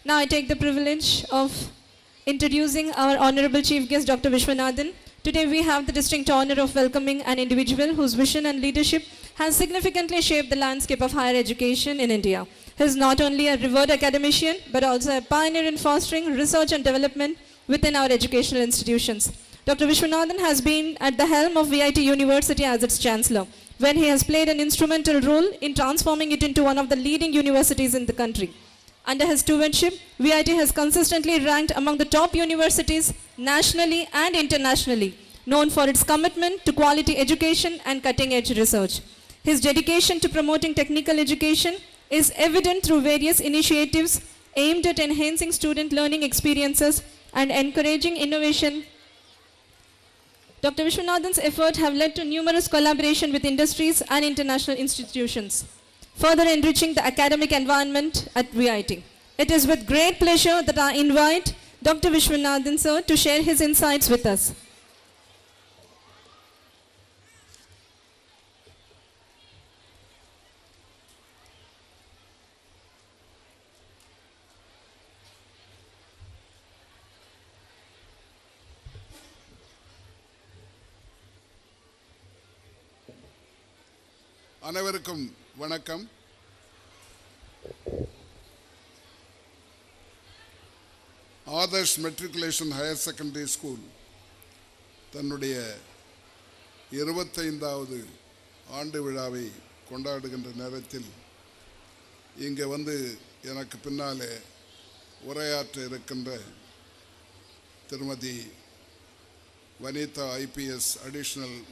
Now I take the privilege of introducing our Honorable Chief Guest, Dr. Vishwanathan. Today we have the distinct honor of welcoming an individual whose vision and leadership has significantly shaped the landscape of higher education in India. He is not only a revered academician, but also a pioneer in fostering research and development within our educational institutions. Dr. Vishwanathan has been at the helm of VIT University as its Chancellor, where he has played an instrumental role in transforming it into one of the leading universities in the country. Under his stewardship, VIT has consistently ranked among the top universities nationally and internationally, known for its commitment to quality education and cutting-edge research. His dedication to promoting technical education is evident through various initiatives aimed at enhancing student learning experiences and encouraging innovation. Dr. Vishwanathan's efforts have led to numerous collaboration with industries and international institutions, further enriching the academic environment at VIT. It is with great pleasure that I invite Dr. Vishwanathan sir to share his insights with us. அனைவருக்கும் வணக்கம். Adarsh matriculation higher secondary school தன்னுடைய 25வது ஆண்டு விழாவை கொண்டாடுகின்ற நேரத்தில் இங்கே வந்து எனக்கு பின்னாலே உரையாற்ற இருக்கின்ற திருமதி வனிதா ஐபிஎஸ்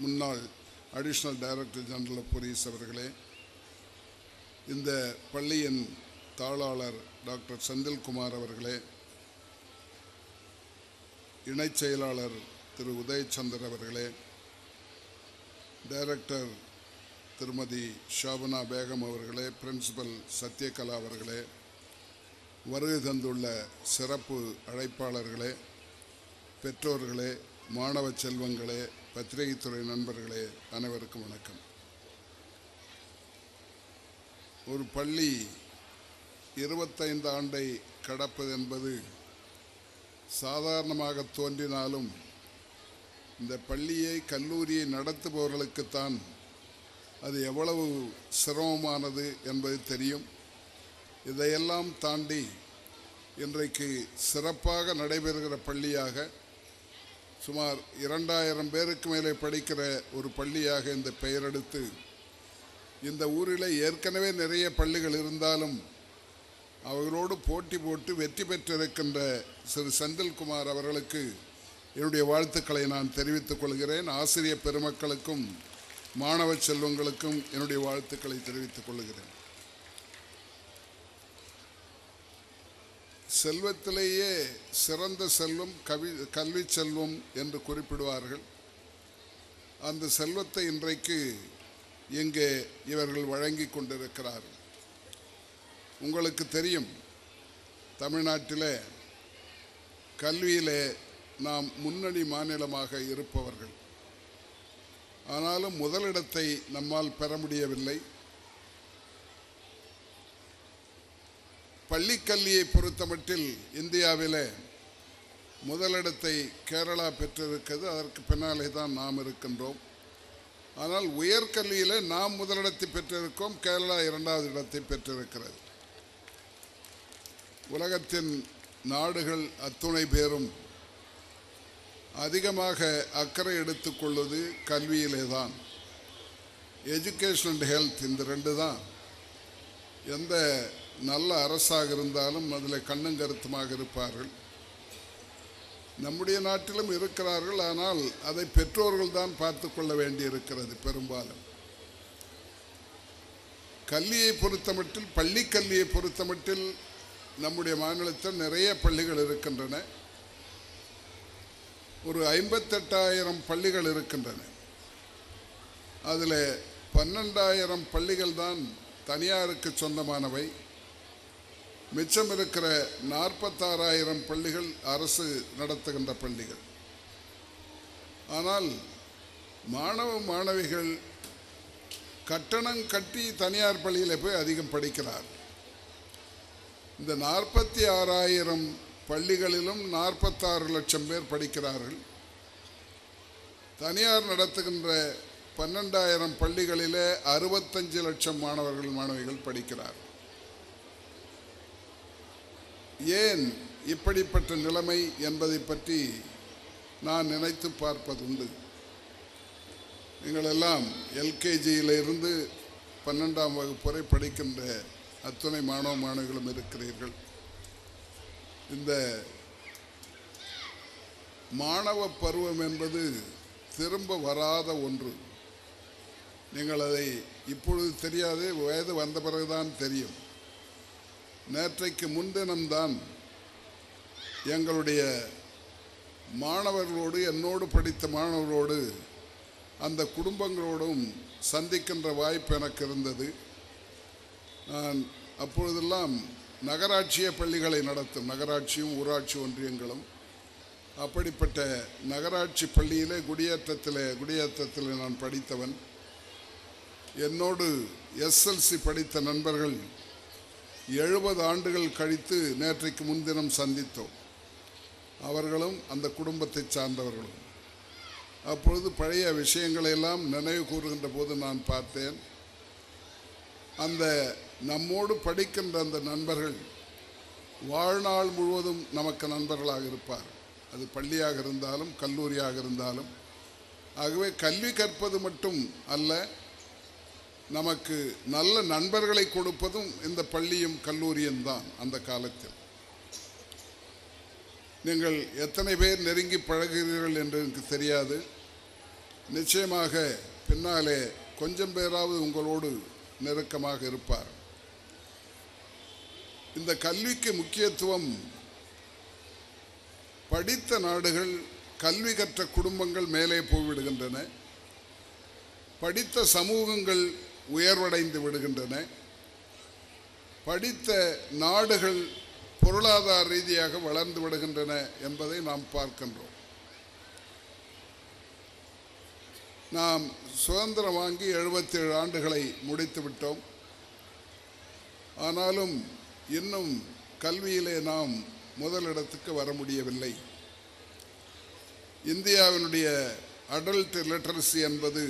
முன்னாள் additional director general of police அவர்களே, இந்த பள்ளியின் தாளாளர் டாக்டர் செந்தில்குமார் அவர்களே, இணைச் செயலாளர் திரு உதயச்சந்தர் அவர்களே, டைரக்டர் திருமதி ஷாபனா பேகம் அவர்களே, பிரின்சிபல் சத்யகலா அவர்களே, வருகை தந்துள்ள சிறப்பு அழைப்பாளர்களே, பெற்றோர்களே, மாணவ செல்வங்களே, பத்திரிகைத்துறை நண்பர்களே, அனைவருக்கும் வணக்கம். ஒரு பள்ளி 25 ஆண்டை கடப்பது என்பது சாதாரணமாக தோன்றினாலும் இந்த பள்ளியை கல்லூரியை நடத்துபவர்களுக்குத்தான் அது எவ்வளவு சிரமமானது என்பது தெரியும். இதையெல்லாம் தாண்டி இன்றைக்கு சிறப்பாக நடைபெறுகிற பள்ளியாக சுமார் 2000 பேருக்கு மேலே படிக்கிற ஒரு பள்ளியாக இந்த பெயரெடுத்து, இந்த ஊரில் ஏற்கனவே நிறைய பள்ளிகள் இருந்தாலும் அவர்களோடு போட்டி போட்டு வெற்றி பெற்றிருக்கின்ற திரு செந்தில்குமார் அவர்களுக்கு என்னுடைய வாழ்த்துக்களை நான் தெரிவித்துக் கொள்கிறேன். ஆசிரியர் பெருமக்களுக்கும் மாணவ செல்வங்களுக்கும் என்னுடைய வாழ்த்துக்களை தெரிவித்துக் கொள்கிறேன். செல்வத்திலேயே சிறந்த செல்வம் கல்வி செல்வம் என்று குறிப்பிடுவார்கள். அந்த செல்வத்தை இன்றைக்கு இங்கே இவர்கள் வழங்கி கொண்டிருக்கிறார்கள். உங்களுக்கு தெரியும், தமிழ்நாட்டிலே கல்வியிலே நாம் முன்னணி மாநிலமாக இருப்பவர்கள். ஆனாலும் முதலிடத்தை நம்மால் பெற முடியவில்லை. பள்ளிக்கல்வியை பொறுத்தமட்டில் இந்தியாவிலே முதலிடத்தை கேரளா பெற்றிருக்கிறது. அதற்கு பின்னாலே தான் நாம் இருக்கின்றோம். ஆனால் உயர்கல்வியில் நாம் முதலிடத்தை பெற்றிருக்கோம், கேரளா 2வது இடத்தை பெற்றிருக்கிறது. உலகத்தின் நாடுகள் அத்துணை பேரும் அதிகமாக அக்கறை எடுத்துக்கொள்வது கல்வியிலே தான். எஜுகேஷன் அண்ட் ஹெல்த், இந்த 2 தான். எந்த நல்ல அரசாக இருந்தாலும் அதில் கண்ணும் கருத்துமாக இருப்பார்கள். நம்முடைய நாட்டிலும் இருக்கிறார்கள். ஆனால் அதை பெற்றோர்கள் தான் பார்த்து கொள்ள வேண்டி இருக்கிறது பெரும்பாலும். கல்வியை பொறுத்தமட்டில், பள்ளி கல்வியை பொறுத்தமட்டில் நம்முடைய மாநிலத்தில் நிறைய பள்ளிகள் இருக்கின்றன. ஒரு 58,000 பள்ளிகள் இருக்கின்றன. அதில் 12,000 பள்ளிகள் தான் தனியாருக்கு சொந்தமானவை. மிச்சம் இருக்கிற 46,000 பள்ளிகள் அரசு நடத்துகின்ற பள்ளிகள். ஆனால் மாணவ மாணவிகள் கட்டணம் கட்டி தனியார் பள்ளியில் போய் அதிகம் படிக்கிறார். இந்த 46,000 பள்ளிகளிலும் 46 லட்சம் பேர் படிக்கிறார்கள். தனியார் நடத்துகின்ற 12,000 பள்ளிகளிலே 65 லட்சம் மாணவர்கள் மாணவிகள் படிக்கிறார்கள். ஏன் இப்படிப்பட்ட நிலைமை என்பதை பற்றி நான் நினைத்து பார்ப்பதுண்டு. நீங்கள் எல்லாம் எல்கேஜியில் இருந்து 12ஆம் வகுப்பு வரை படிக்கின்ற அத்துணை மாணவ மாணவிகளும் இருக்கிறீர்கள். இந்த மாணவ பருவம் என்பது திரும்ப வராத ஒன்று. நீங்கள் அதை இப்பொழுது தெரியாது, வயது வந்த பிறகுதான் தெரியும். நேற்றைக்கு முன்தினம்தான் எங்களுடைய மாணவர்களோடு, என்னோடு படித்த மாணவர்களோடு, அந்த குடும்பங்களோடும் சந்திக்கின்ற வாய்ப்பு எனக்கு இருந்தது. நான் அப்பொழுதெல்லாம் நகராட்சிய பள்ளிகளை நடத்தும், நகராட்சியும் ஊராட்சி ஒன்றியங்களும். அப்படிப்பட்ட நகராட்சி பள்ளியிலே குடியேற்றத்தில் நான் படித்தவன். என்னோடு எஸ்எல்சி படித்த நண்பர்கள் 70 ஆண்டுகள் கழித்து நேற்றைக்கு முன்தினம் சந்தித்தோம். அவர்களும் அந்த குடும்பத்தை சார்ந்தவர்களும். அப்பொழுது பழைய விஷயங்களையெல்லாம் நினைவு கூறுகின்ற போது நான் பார்த்தேன், அந்த நம்மோடு படிக்கின்ற அந்த நண்பர்கள் வாழ்நாள் முழுவதும் நமக்கு நண்பர்களாக இருப்பார். அது பள்ளியாக இருந்தாலும் கல்லூரியாக இருந்தாலும். ஆகவே கல்வி கற்பது மட்டும் அல்ல, நமக்கு நல்ல நண்பர்களை கொடுப்பதும் இந்த பள்ளியும் கல்லூரியும் தான். அந்த காலத்தில் நீங்கள் எத்தனை பேர் நெருங்கி பழகுகிறீர்கள் என்று எனக்கு தெரியாது. நிச்சயமாக பின்னாலே கொஞ்சம் பேராவது உங்களோடு நெருக்கமாக இருப்பார். இந்த கல்விக்கு முக்கியத்துவம் படித்த நாடுகள், கல்வி கற்ற குடும்பங்கள் மேலே போய்விடுகின்றன. படித்த சமூகங்கள் உயர்வடைந்து விடுகின்றன. படித்த நாடுகள் பொருளாதார ரீதியாக வளர்ந்து விடுகின்றன என்பதை நாம் பார்க்கின்றோம். நாம் சுதந்திரம் வாங்கி 77 ஆண்டுகளை முடித்து விட்டோம். ஆனாலும் இன்னும் கல்வியிலே நாம் முதலிடத்துக்கு வர முடியவில்லை. இந்தியாவினுடைய அடல்ட் லிட்டரசி என்பது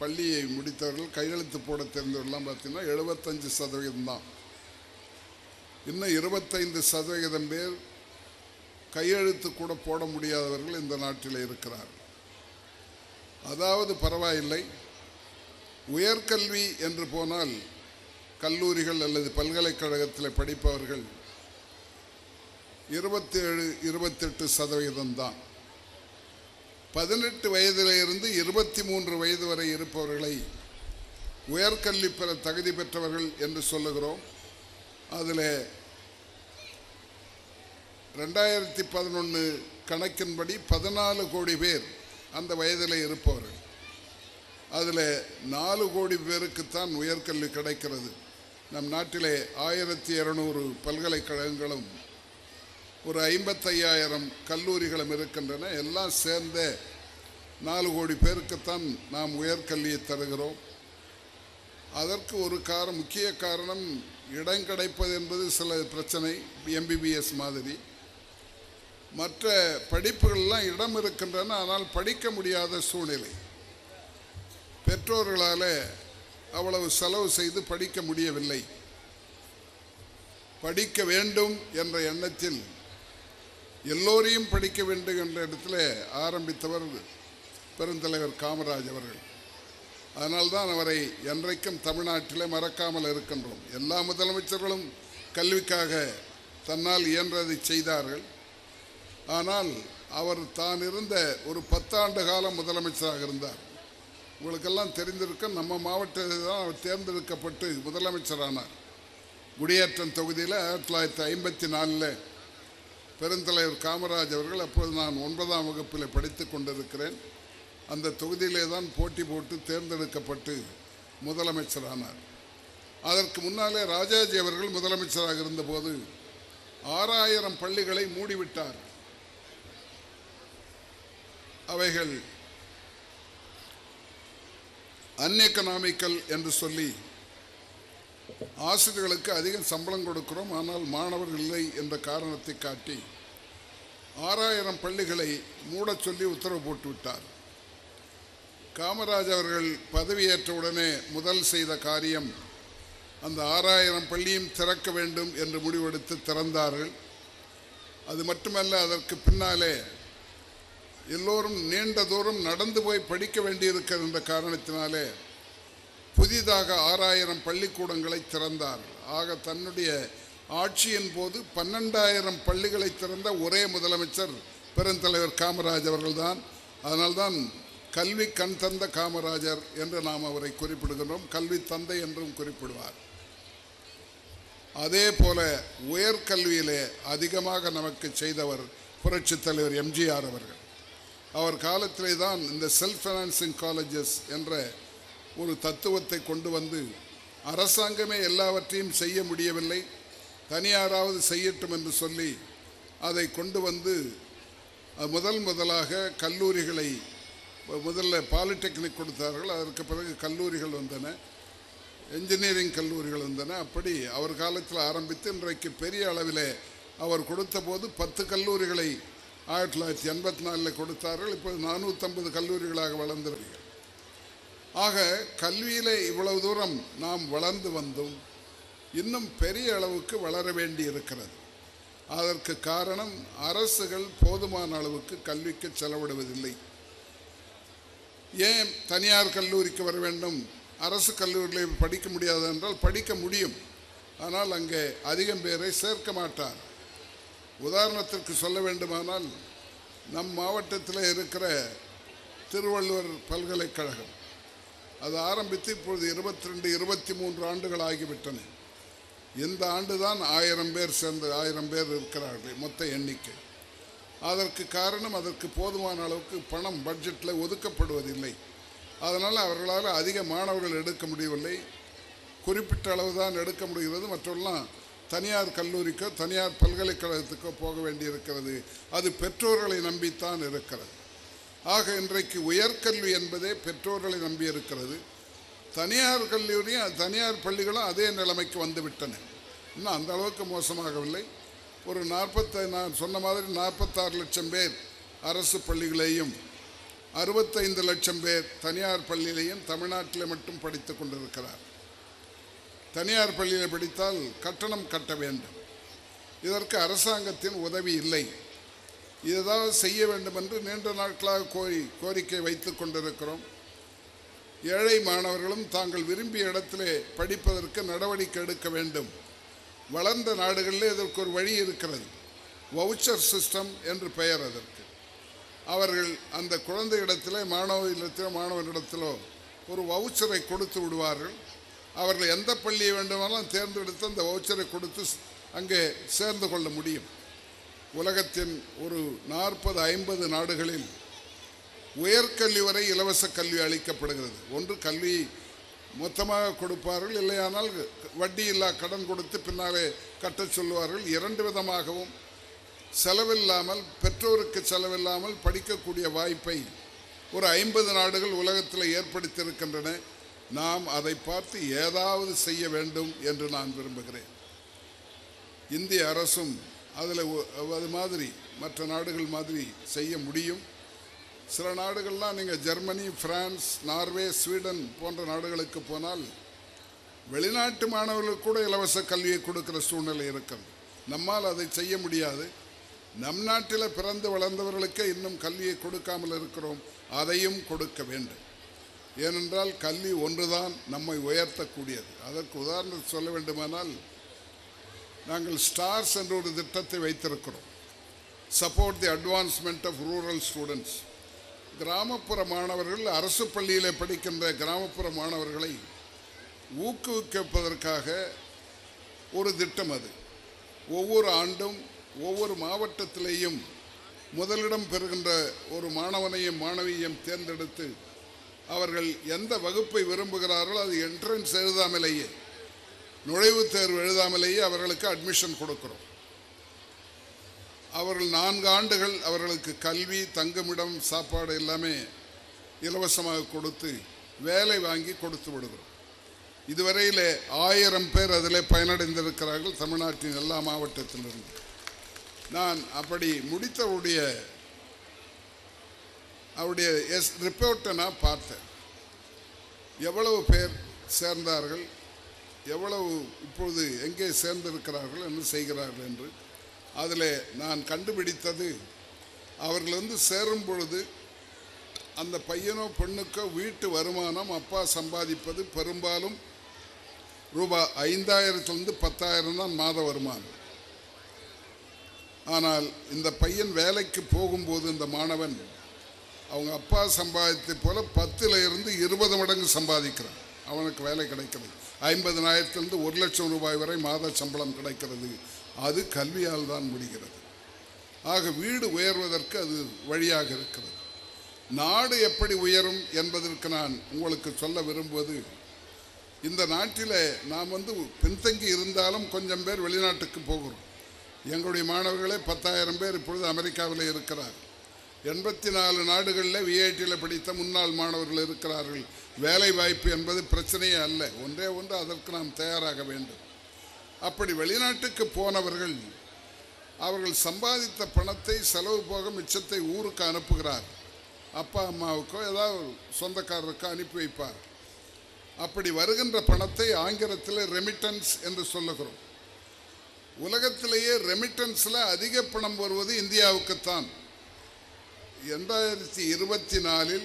பள்ளியை முடித்தவர்கள், கையெழுத்து போட தெரிந்தவர்கள்லாம் பார்த்தீங்கன்னா 75% தான். இன்னும் 25% பேர் கையெழுத்து கூட போட முடியாதவர்கள் இந்த நாட்டில் இருக்கிறார்கள். அதாவது பரவாயில்லை, உயர்கல்வி என்று போனால் கல்லூரிகள் அல்லது பல்கலைக்கழகத்தில் படிப்பவர்கள் 27-28% தான். 18 வயதிலிருந்து 23 வயது வரை இருப்பவர்களை உயர்கல்வி பெற தகுதி பெற்றவர்கள் என்று சொல்லுகிறோம். அதில் 2011 கணக்கின்படி 14 கோடி பேர் அந்த வயதில் இருப்பவர்கள். அதில் 4 கோடி பேருக்குத்தான் உயர்கல்வி கிடைக்கிறது. நம் நாட்டிலே 1200 பல்கலைக்கழகங்களும் ஒரு 55,000 கல்லூரிகளும் இருக்கின்றன. எல்லாம் சேர்ந்த 4 கோடி பேருக்குத்தான் நாம் உயர்கல்வியை தருகிறோம். அதற்கு ஒரு முக்கிய காரணம் இடம் கிடைப்பது என்பது சில பிரச்சனை. எம்பிபிஎஸ் மாதிரி மற்ற படிப்புகள்லாம் இடம் இருக்கின்றன, ஆனால் படிக்க முடியாத சூழ்நிலை. பெற்றோர்களால் அவ்வளவு செலவு செய்து படிக்க முடியவில்லை. படிக்க வேண்டும் என்ற எண்ணத்தில் எல்லோரையும் படிக்க வேண்டும் என்ற இடத்துல ஆரம்பித்தவர் பெருந்தலைவர் காமராஜ் அவர்கள். அதனால்தான் அவரை என்றைக்கும் தமிழ்நாட்டிலே மறக்காமல் இருக்கின்றோம். எல்லா முதலமைச்சர்களும் கல்விக்காக தன்னால் இயன்றதை செய்தார்கள். ஆனால் அவர் தான் இருந்த ஒரு 10 ஆண்டு காலம் முதலமைச்சராக இருந்தார். உங்களுக்கெல்லாம் தெரிந்திருக்க, நம்ம மாவட்டத்தில் தான் அவர் தேர்ந்தெடுக்கப்பட்டு முதலமைச்சரானார். குடியேற்றம் தொகுதியில் 1954 பெருந்தலைவர் காமராஜ் அவர்கள், அப்போது நான் 9ஆம் வகுப்பில் படித்து கொண்டிருக்கிறேன், அந்த தொகுதியிலே தான் போட்டி போட்டு தேர்ந்தெடுக்கப்பட்டு முதலமைச்சரானார். அதற்கு முன்னாலே ராஜாஜி அவர்கள் முதலமைச்சராக இருந்தபோது 6000 பள்ளிகளை மூடிவிட்டார். அவைகள் அன்எக்கனாமிக்கல் என்று சொல்லி ஆசிரியர்களுக்கு அதிக சம்பளம் கொடுக்கிறோம், ஆனால் மாணவர்கள் இல்லை என்ற காரணத்தை காட்டி 6000 பள்ளிகளை மூடச் சொல்லி உத்தரவு போட்டு விட்டார். காமராஜ் அவர்கள் பதவியேற்ற உடனே முதல் செய்த காரியம் அந்த 6000 பள்ளியும் திறக்க வேண்டும் என்று முடிவெடுத்து திறந்தார்கள். அது மட்டுமல்ல, அதற்கு பின்னாலே எல்லோரும் நீண்ட தூரம் நடந்து போய் படிக்க வேண்டியிருக்கிறது என்ற காரணத்தினாலே புதிதாக 6000 பள்ளிக்கூடங்களை திறந்தார்கள். ஆக தன்னுடைய ஆட்சியின் போது 12000 பள்ளிகளை திறந்த ஒரே முதலமைச்சர் பெருந்தலைவர் காமராஜ் அவர்கள்தான். அதனால்தான் கல்வி கண் தந்த காமராஜர் என்று நாம் அவரை குறிப்பிடுகிறோம். கல்வி தந்தை என்றும் குறிப்பிடுவார். அதே போல உயர்கல்வியிலே அதிகமாக நமக்கு செய்தவர் புரட்சித் தலைவர் எம்ஜிஆர் அவர்கள். அவர் காலத்திலே தான் இந்த செல்ஃப் ஃபைனான்சிங் காலேஜஸ் என்ற ஒரு தத்துவத்தை கொண்டு வந்து அரசாங்கமே எல்லாவற்றையும் செய்ய முடியவில்லை, தனியாராவது செய்யட்டும் என்று சொல்லி அதை கொண்டு வந்து முதலாக கல்லூரிகளை முதல்ல பாலிடெக்னிக் கொடுத்தார்கள். அதற்கு பிறகு கல்லூரிகள் வந்தன, என்ஜினியரிங் கல்லூரிகள் வந்தன. அப்படி அவர் காலத்தில் ஆரம்பித்து இன்றைக்கு பெரிய அளவில் அவர் கொடுத்த போது 10 கல்லூரிகளை 1984 கொடுத்தார்கள். இப்போது 450 கல்லூரிகளாக வளர்ந்திருக்கிறார்கள். ஆக கல்வியிலே இவ்வளவு தூரம் நாம் வளர்ந்து வந்தும் இன்னும் பெரிய அளவுக்கு வளர வேண்டி இருக்கிறது. அதற்கு காரணம் அரசுகள் போதுமான அளவுக்கு கல்விக்கு செலவிடுவதில்லை. ஏன் தனியார் கல்லூரிக்கு வர வேண்டும்? அரசு கல்லூரியில் படிக்க முடியாது என்றால் படிக்க முடியும், ஆனால் அங்கே அதிகம் பேரை சேர்க்க மாட்டார். உதாரணத்திற்கு சொல்ல வேண்டுமானால், நம் மாவட்டத்தில் இருக்கிற திருவள்ளுவர் பல்கலைக்கழகம் அது ஆரம்பித்து இப்பொழுது 22-23 ஆண்டுகள் ஆகிவிட்டன. இந்த ஆண்டு தான் 1000 பேர் சேர்ந்து 1000 பேர் இருக்கிறார்கள் மொத்த எண்ணிக்கை. அதற்கு காரணம், அதற்கு போதுமான அளவுக்கு பணம் பட்ஜெட்டில் ஒதுக்கப்படுவதில்லை. அதனால் அவர்களால் அதிக மாணவர்கள் எடுக்க முடியவில்லை. குறிப்பிட்ட அளவு தான் எடுக்க முடிகிறது. மற்றெல்லாம் தனியார் கல்லூரிக்கோ தனியார் பல்கலைக்கழகத்துக்கோ போக வேண்டியிருக்கிறது. அது பெற்றோர்களை நம்பித்தான் இருக்கிறது. ஆக இன்றைக்கு உயர்கல்வி என்பதே பெற்றோர்களை நம்பி இருக்கிறது. தனியார் கல்லூரியும் தனியார் பள்ளிகளும் அதே நிலைமைக்கு வந்துவிட்டன. இன்னும் அந்த அளவுக்கு மோசமாகவில்லை. ஒரு நான் சொன்ன மாதிரி 46 லட்சம் பேர் அரசு பள்ளிகளையும் 65 லட்சம் பேர் தனியார் பள்ளியிலையும் தமிழ்நாட்டில் மட்டும் படித்து கொண்டிருக்கிறார். தனியார் பள்ளியில் படித்தால் கட்டணம் கட்ட வேண்டும். இதற்கு அரசாங்கத்தின் உதவி இல்லை. ஏதாவது செய்ய வேண்டும் என்று நீண்ட நாட்களாக கோரிக்கை வைத்து கொண்டிருக்கிறோம். ஏழை மாணவர்களும் தாங்கள் விரும்பிய இடத்திலே படிப்பதற்கு நடவடிக்கை எடுக்க வேண்டும். வளர்ந்த நாடுகளிலே இதற்கு ஒரு வழி இருக்கிறது. வவுச்சர் சிஸ்டம் என்று பெயர் அதற்கு. அவர்கள் அந்த குழந்தை இடத்திலே மாணவனிடத்திலோ ஒரு வவுச்சரை கொடுத்து விடுவார்கள். அவர்கள் எந்த பள்ளியை வேண்டுமானாலும் தேர்ந்தெடுத்து அந்த வவுச்சரை கொடுத்து அங்கே சேர்ந்து கொள்ள முடியும். உலகத்தின் ஒரு 40-50 நாடுகளில் உயர்கல்வி வரை இலவச கல்வி அளிக்கப்படுகிறது. ஒன்று கல்வி மொத்தமாக கொடுப்பார்கள், இல்லையானால் வட்டியில்லா கடன் கொடுத்து பின்னாலே கட்டச் சொல்லுவார்கள். 2 விதமாகவும் செலவில்லாமல், பெற்றோருக்கு செலவில்லாமல் படிக்கக்கூடிய வாய்ப்பை ஒரு 50 நாடுகள் உலகத்தில் ஏற்படுத்தியிருக்கின்றன. நாம் அதை பார்த்து ஏதாவது செய்ய வேண்டும் என்று நான் விரும்புகிறேன். இந்திய அரசும் அதில் அது மாதிரி மற்ற நாடுகள் மாதிரி செய்ய முடியும். சில நாடுகள்லாம் நீங்கள் ஜெர்மனி, பிரான்ஸ், நார்வே, ஸ்வீடன் போன்ற நாடுகளுக்கு போனால் வெளிநாட்டு மாணவர்களுக்கு கூட இலவச கல்வியை கொடுக்கிற சூழ்நிலை இருக்கிறது. நம்மால் அதை செய்ய முடியாது. நம் நாட்டில் பிறந்து வளர்ந்தவர்களுக்கே இன்னும் கல்வியை கொடுக்காமல் இருக்கிறோம். அதையும் கொடுக்க வேண்டும். ஏனென்றால் கல்வி ஒன்றுதான் நம்மை உயர்த்தக்கூடியது. அதற்கு உதாரணத்தை சொல்ல வேண்டுமானால், நாங்கள் ஸ்டார்ஸ் என்ற ஒரு திட்டத்தை வைத்திருக்கிறோம். Support the advancement of rural students. கிராமப்புற மாணவர்கள், அரசு பள்ளியில் படிக்கின்ற கிராமப்புற மாணவர்களை ஊக்குவிப்பதற்காக ஒரு திட்டம் அது. ஒவ்வொரு ஆண்டும் ஒவ்வொரு மாவட்டத்திலேயும் முதலிடம் பெறுகின்ற ஒரு மாணவனையும் மாணவியையும் தேர்ந்தெடுத்து அவர்கள் எந்த வகுப்பை விரும்புகிறார்களோ அது என்ட்ரன்ஸ் எழுதாமலேயே, நுழைவுத் தேர்வு எழுதாமலேயே அவர்களுக்கு அட்மிஷன் கொடுக்கிறோம். அவர்கள் 4 ஆண்டுகள் அவர்களுக்கு கல்வி, தங்குமிடம், சாப்பாடு எல்லாமே இலவசமாக கொடுத்து வேலை வாங்கி கொடுத்து விடுகிறோம். இதுவரையிலே 1000 பேர் அதில் பயனடைந்திருக்கிறார்கள் தமிழ்நாட்டின் எல்லா மாவட்டத்திலிருந்து. நான் அப்படி முடித்தவுடைய அவருடைய ரிப்போர்ட்டை நான் பார்த்தேன். எவ்வளவு பேர் சேர்ந்தார்கள், எவ்வளவு இப்பொழுது எங்கே சேர்ந்திருக்கிறார்கள், என்ன செய்கிறார்கள் என்று. அதில் நான் கண்டுபிடித்தது, அவர்கள் சேரும் பொழுது அந்த பையனோ பெண்ணுக்கோ வீட்டு வருமானம் அப்பா சம்பாதிப்பது பெரும்பாலும் ரூபாய் 5000 10,000 தான் மாத வருமானம். ஆனால் இந்த பையன் வேலைக்கு போகும்போது இந்த மாணவன் அவங்க அப்பா சம்பாதித்தை போல 10 to 20 மடங்கு சம்பாதிக்கிறான். அவனுக்கு வேலை கிடைக்கிறது. 50,000 1 லட்சம் ரூபாய் வரை மாத சம்பளம் கிடைக்கிறது. அது கல்வியால் தான் முடிகிறது. ஆக வீடு உயர்வதற்கு அது வழியாக இருக்கிறது. நாடு எப்படி உயரும் என்பதற்கு நான் உங்களுக்கு சொல்ல விரும்புவது, இந்த நாட்டில் நாம் பின்தங்கி இருந்தாலும் கொஞ்சம் பேர் வெளிநாட்டுக்கு போகிறோம். எங்களுடைய மாணவர்களே 10,000 பேர் இப்பொழுது அமெரிக்காவில் இருக்கிறார். 84 நாடுகளில் விஐடியில் படித்த முன்னாள் மாணவர்கள் இருக்கிறார்கள். வேலை வாய்ப்பு என்பது பிரச்சனையே அல்ல. ஒன்றே ஒன்று, அதற்கு நாம் தயாராக வேண்டும். அப்படி வெளிநாட்டுக்கு போனவர்கள் அவர்கள் சம்பாதித்த பணத்தை செலவு போக மிச்சத்தை ஊருக்கு அனுப்புகிறார். அப்பா அம்மாவுக்கோ ஏதாவது சொந்தக்காரருக்கோ அனுப்பி வைப்பார். அப்படி வருகின்ற பணத்தை ஆங்கிலத்தில் ரெமிட்டன்ஸ் என்று சொல்லுகிறோம். உலகத்திலேயே ரெமிட்டன்ஸில் அதிக பணம் வருவது இந்தியாவுக்குத்தான். 2024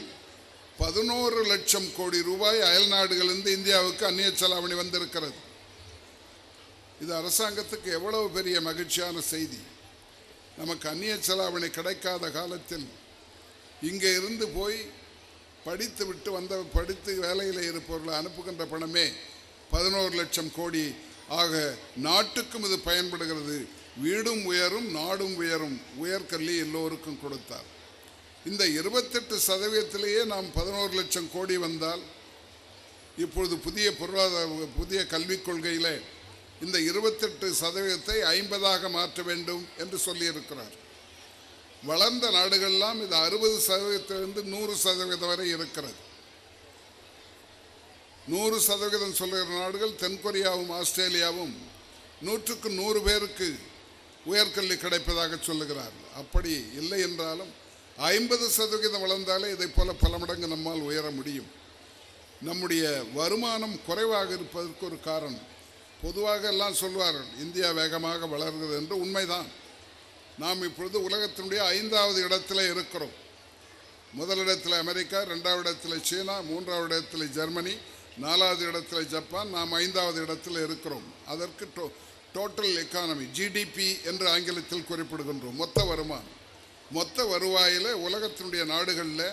11 லட்சம் கோடி ரூபாய் அயல் நாடுகளிலிருந்து இந்தியாவுக்கு அந்நிய செலாவணி வந்திருக்கிறது. இது அரசாங்கத்துக்கு எவ்வளவு பெரிய மகிழ்ச்சியான செய்தி. நமக்கு அந்நிய செலாவணி கிடைக்காத காலத்தில் இங்கே இருந்து போய் படித்து விட்டு படித்து வேலையில் இருப்பவர்களை அனுப்புகின்ற பணமே 11 லட்சம் கோடி. ஆக நாட்டுக்கும் இது பயன்படுகிறது. வீடும் உயரும், நாடும் உயரும். உயர்கல்வி எல்லோருக்கும் கொடுத்தார். இந்த 28% நாம் 11 லட்சம் கோடி வந்தால், இப்பொழுது புதிய கல்விக் கொள்கையில் இந்த 28% 50 மாற்ற வேண்டும் என்று சொல்லியிருக்கிறார். வளர்ந்த நாடுகளெல்லாம் இது 60% 100% வரை இருக்கிறது. 100% சொல்லுகிற நாடுகள் தென்கொரியாவும் ஆஸ்திரேலியாவும் 100க்கு 100 பேருக்கு உயர்கல்வி கிடைப்பதாக சொல்லுகிறார்கள். அப்படி இல்லை என்றாலும் 50% வளர்ந்தாலே இதை போல பல மடங்கு நம்மால் உயர முடியும். நம்முடைய வருமானம் குறைவாக இருப்பதற்கு ஒரு காரணம், பொதுவாக எல்லாம் சொல்வார்கள் இந்தியா வேகமாக வளர்கிறது என்று. உண்மைதான். நாம் இப்பொழுது உலகத்தினுடைய 5வது இடத்துல இருக்கிறோம். முதலிடத்தில் அமெரிக்கா, 2வது இடத்தில் சீனா, 3வது இடத்தில் ஜெர்மனி, 4வது இடத்தில் ஜப்பான், நாம் 5வது இடத்தில் இருக்கிறோம். அதற்கு டோட்டல் எக்கானமி, ஜிடிபி என்று ஆங்கிலத்தில் குறிப்பிடுகின்றோம். மொத்த வருவாயில் உலகத்தினுடைய நாடுகளில்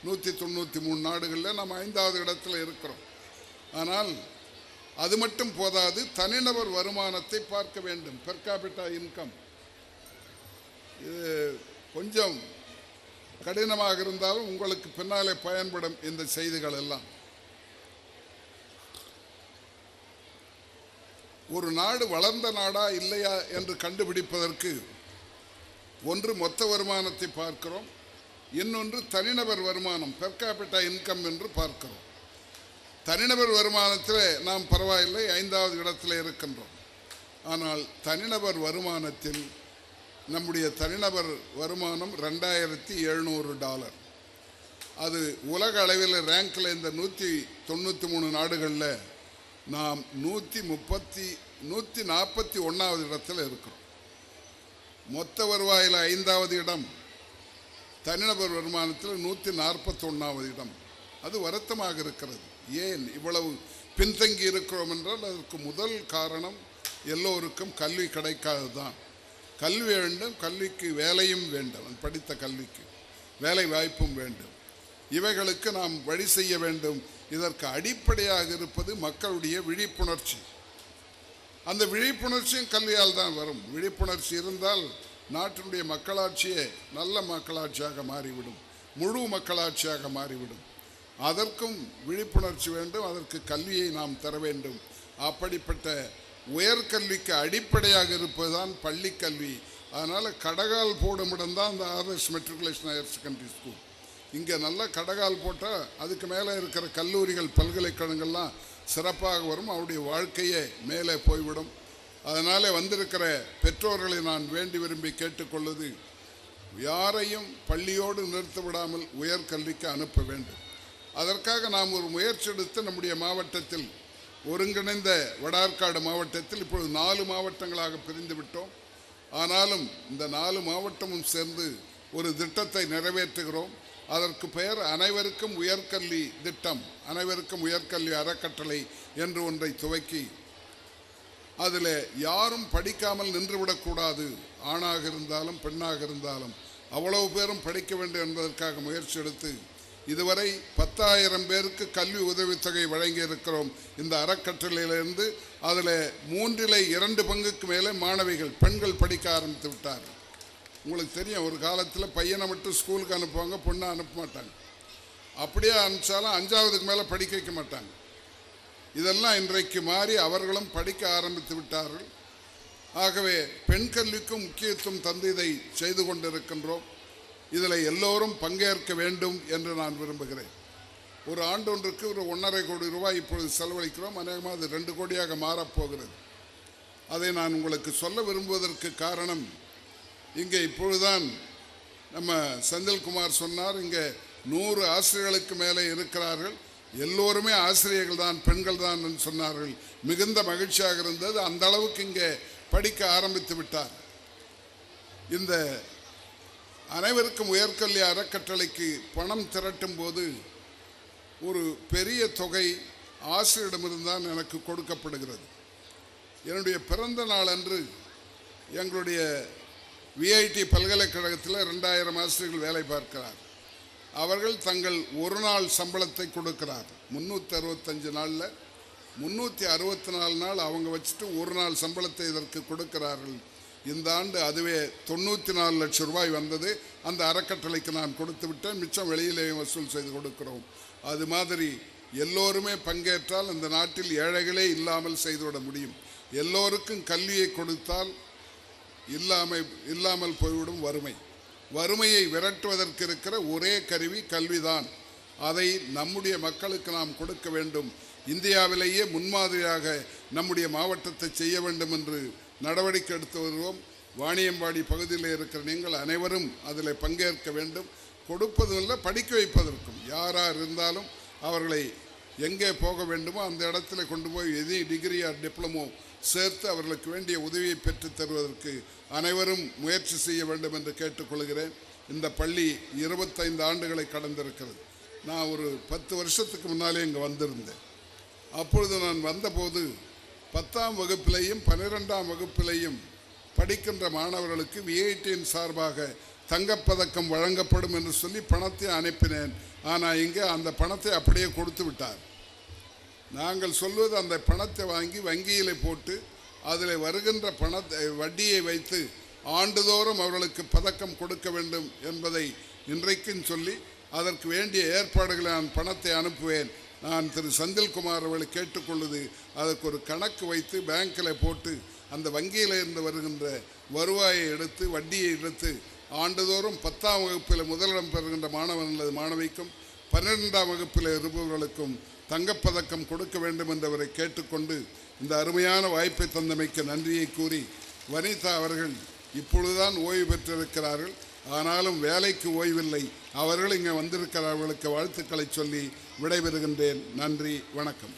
193 நாடுகளில் நாம் 5வது இடத்தில் இருக்கிறோம். ஆனால் அது மட்டும் போதாது, தனிநபர் வருமானத்தை பார்க்க வேண்டும். Per capita income. இது கொஞ்சம் கடினமாக இருந்தாலும் உங்களுக்கு பின்னாலே பயன்படும் இந்த செய்திகள் எல்லாம். ஒரு நாடு வளர்ந்த நாடா இல்லையா என்று கண்டுபிடிப்பதற்கு ஒன்று மொத்த வருமானத்தை பார்க்கிறோம், இன்னொன்று தனிநபர் வருமானம், பெர் கேபிட்டா இன்கம் என்று பார்க்கிறோம். தனிநபர் வருமானத்தில் நாம் பரவாயில்லை, 5வது இடத்தில் இருக்கின்றோம். ஆனால் தனிநபர் வருமானத்தில் நம்முடைய தனிநபர் வருமானம் $2,700. அது உலக அளவில் ரேங்கில் இந்த 193 நாடுகளில் நாம் 141வது இடத்தில் இருக்கிறோம். மொத்த வருவாயில் 5வது இடம், தனிநபர் வருமானத்தில் 141வது இடம். அது வருத்தமாக இருக்கிறது. ஏன் இவ்வளவு பின்தங்கி இருக்கிறோம் என்றால் அதற்கு முதல் காரணம் எல்லோருக்கும் கல்வி கிடைக்காது தான். கல்வி வேண்டும், கல்விக்கு வேலையும் வேண்டும், படித்த கல்விக்கு வேலை வாய்ப்பும் வேண்டும். இவைகளுக்கு நாம் வழி செய்ய வேண்டும். இதற்கு அடிப்படையாக இருப்பது மக்களுடைய விழிப்புணர்ச்சி. அந்த விழிப்புணர்ச்சியும் கல்வியால் தான் வரும். விழிப்புணர்ச்சி இருந்தால் நாட்டினுடைய மக்களாட்சியே நல்ல மக்களாட்சியாக மாறிவிடும், முழு மக்களாட்சியாக மாறிவிடும். அதற்கும் விழிப்புணர்ச்சி வேண்டும், அதற்கு கல்வியை நாம் தர வேண்டும். அப்படிப்பட்ட உயர்கல்விக்கு அடிப்படையாக இருப்பதுதான் பள்ளி கல்வி. அதனால் கடகால் போடும் இடம்தான் இந்த RS matriculation higher secondary school. இங்கே நல்லா கடகால் போட்டால் அதுக்கு மேலே இருக்கிற கல்லூரிகள், பல்கலைக்கழகங்கள்லாம் சிறப்பாக வரும், அவருடைய வாழ்க்கையே மேலே போய்விடும். அதனால் வந்திருக்கிற பெற்றோர்களை நான் வேண்டி விரும்பி கேட்டுக்கொள்வது, யாரையும் பள்ளியோடு நிறுத்த விடாமல் உயர்கல்விக்கு அனுப்ப வேண்டும். அதற்காக நாம் ஒரு முயற்சி எடுத்து நம்முடைய மாவட்டத்தில், ஒருங்கிணைந்த வடார்காடு மாவட்டத்தில் இப்பொழுது 4 மாவட்டங்களாக பிரிந்து விட்டோம். ஆனாலும் இந்த 4 மாவட்டமும் சேர்ந்து ஒரு திட்டத்தை நிறைவேற்றுகிறோம். அதற்கு பெயர் அனைவருக்கும் உயர்கல்வி திட்டம், அனைவருக்கும் உயர்கல்வி அறக்கட்டளை என்று ஒன்றை துவக்கி, அதில் யாரும் படிக்காமல் நின்றுவிடக்கூடாது, ஆணாக இருந்தாலும் பெண்ணாக இருந்தாலும் அவ்வளவு பேரும் படிக்க வேண்டும் என்பதற்காக முயற்சி எடுத்து இதுவரை 10,000 பேருக்கு கல்வி உதவித்தொகை வழங்கி இருக்கிறோம். இந்த அறக்கட்டளையிலிருந்து அதில் 2/3 பங்குக்கு மேலே மாணவிகள் பெண்கள் படிக்க ஆரம்பித்து விட்டார்கள். உங்களுக்கு தெரியும், ஒரு காலத்தில் பையனை மட்டும் ஸ்கூலுக்கு அனுப்புவாங்க, பொண்ணை அனுப்ப மாட்டாங்க. அப்படியே அனுப்பிச்சாலும் 5ஆவதுக்கு மேலே படிக்க வைக்க மாட்டாங்க. இதெல்லாம் இன்றைக்கு மாறி அவர்களும் படிக்க ஆரம்பித்து விட்டார்கள். ஆகவே பெண் கல்விக்கும் முக்கியத்துவம் தந்து இதை செய்து கொண்டிருக்கின்றோம். இதில் எல்லோரும் பங்கேற்க வேண்டும் என்று நான் விரும்புகிறேன். ஒரு ஆண்டொன்றுக்கு ஒரு 1.5 கோடி ரூபாய் இப்பொழுது செலவழிக்கிறோம். அநேகமாக அது 2 கோடியாக மாறப்போகிறது. அதை நான் உங்களுக்கு சொல்ல விரும்புவதற்கு காரணம், இங்கே இப்பொழுதுதான் நம்ம செந்தில்குமார் சொன்னார், இங்கே 100 ஆசிரியர்களுக்கு மேலே இருக்கிறார்கள், எல்லோருமே ஆசிரியர்கள் தான், பெண்கள் தான் என்று சொன்னார்கள். மிகுந்த மகிழ்ச்சியாக இருந்தது. அந்த அளவுக்கு இங்கே படிக்க ஆரம்பித்து விட்டார். இந்த அனைவருக்கும் உயர்கல்வி அறக்கட்டளைக்கு பணம் திரட்டும் போது ஒரு பெரிய தொகை ஆசிரியரிடமிருந்தான் எனக்கு கொடுக்கப்படுகிறது. என்னுடைய பிறந்த நாள் அன்று எங்களுடைய விஐடி பல்கலைக்கழகத்தில் 2000 ஆசிரியர்கள் வேலை பார்க்கிறார். அவர்கள் தங்கள் ஒரு நாள் சம்பளத்தை கொடுக்கிறார். 365 நாளில் 364 நாள் அவங்க வச்சுட்டு ஒரு நாள் சம்பளத்தை இதற்கு கொடுக்கிறார்கள். இந்த ஆண்டு அதுவே 94 லட்சம் ரூபாய் வந்தது. அந்த அறக்கட்டளைக்கு நான் கொடுத்து விட்டேன், மிச்சம் வெளியிலே வசூல் செய்து கொடுக்கிறோம். அது மாதிரி எல்லோருமே பங்கேற்றால் இந்த நாட்டில் ஏழைகளே இல்லாமல் செய்துவிட முடியும். எல்லோருக்கும் கல்வியை கொடுத்தால் இல்லாமல் போய்விடும் வறுமை. வறுமையை விரட்டுவதற்கு இருக்கிற ஒரே கருவி கல்விதான். அதை நம்முடைய மக்களுக்கு நாம் கொடுக்க வேண்டும். இந்தியாவிலேயே முன்மாதிரியாக நம்முடைய மாவட்டத்தை செய்ய வேண்டும் என்று நடவடிக்கை எடுத்து வருவோம். வாணியம்பாடி பகுதியில் இருக்கிற நீங்கள் அனைவரும் அதில் பங்கேற்க வேண்டும். கொடுப்பதும் இல்லை, படிக்க வைப்பதற்கும். யாரார் இருந்தாலும் அவர்களை எங்கே போக வேண்டுமோ அந்த இடத்துல கொண்டு போய் எது டிகிரி ஆர் டிப்ளமோ சேர்த்து அவர்களுக்கு வேண்டிய உதவியை பெற்று தருவதற்கு அனைவரும் முயற்சி செய்ய வேண்டும் என்று கேட்டுக்கொள்கிறேன். இந்த பள்ளி 25 ஆண்டுகளை கடந்திருக்கிறது. நான் ஒரு 10 வருஷத்துக்கு முன்னாலே இங்கே வந்திருந்தேன். அப்பொழுது நான் வந்தபோது 10ஆம் வகுப்பிலையும் 12ஆம் வகுப்பிலையும் படிக்கின்ற மாணவர்களுக்கு விஐடியின் சார்பாக தங்கப்பதக்கம் வழங்கப்படும் என்று சொல்லி பணத்தை அனுப்பினேன். ஆனால் இங்கே அந்த பணத்தை அப்படியே கொடுத்து விட்டார். நாங்கள் சொல்வது, அந்த பணத்தை வாங்கி வங்கியில் போட்டு அதில் வருகின்ற பணத்தை வட்டியை வைத்து ஆண்டுதோறும் அவர்களுக்கு பதக்கம் கொடுக்க வேண்டும் என்பதை இன்றைக்கும் சொல்லி அதற்கு வேண்டிய ஏற்பாடுகளை நான் பணத்தை அனுப்புவேன். நான் திரு செந்தில்குமார் அவர்களை கேட்டுக்கொள்வது, அதற்கு ஒரு கணக்கு வைத்து பேங்கில் போட்டு அந்த வங்கியில் இருந்து வருகின்ற வருவாயை எடுத்து வட்டியை எடுத்து ஆண்டுதோறும் 10ஆம் வகுப்பில் முதலிடம் பெறுகின்ற மாணவன் மாணவிக்கும் 12ஆம் வகுப்பில் இருப்பவர்களுக்கும் தங்கப்பதக்கம் கொடுக்க வேண்டும் என்றவரை கேட்டுக்கொண்டு இந்த அருமையான வாய்ப்பை தந்தமைக்கு நன்றியை கூறி, வனிதா அவர்கள் இப்பொழுதுதான் ஓய்வு பெற்றிருக்கிறார்கள். ஆனாலும் வேலைக்கு ஓய்வில்லை. அவர்கள் இங்கே வந்திருக்கிறவர்களுக்கு வாழ்த்துக்களை சொல்லி விடைபெறுகின்றேன். நன்றி, வணக்கம்.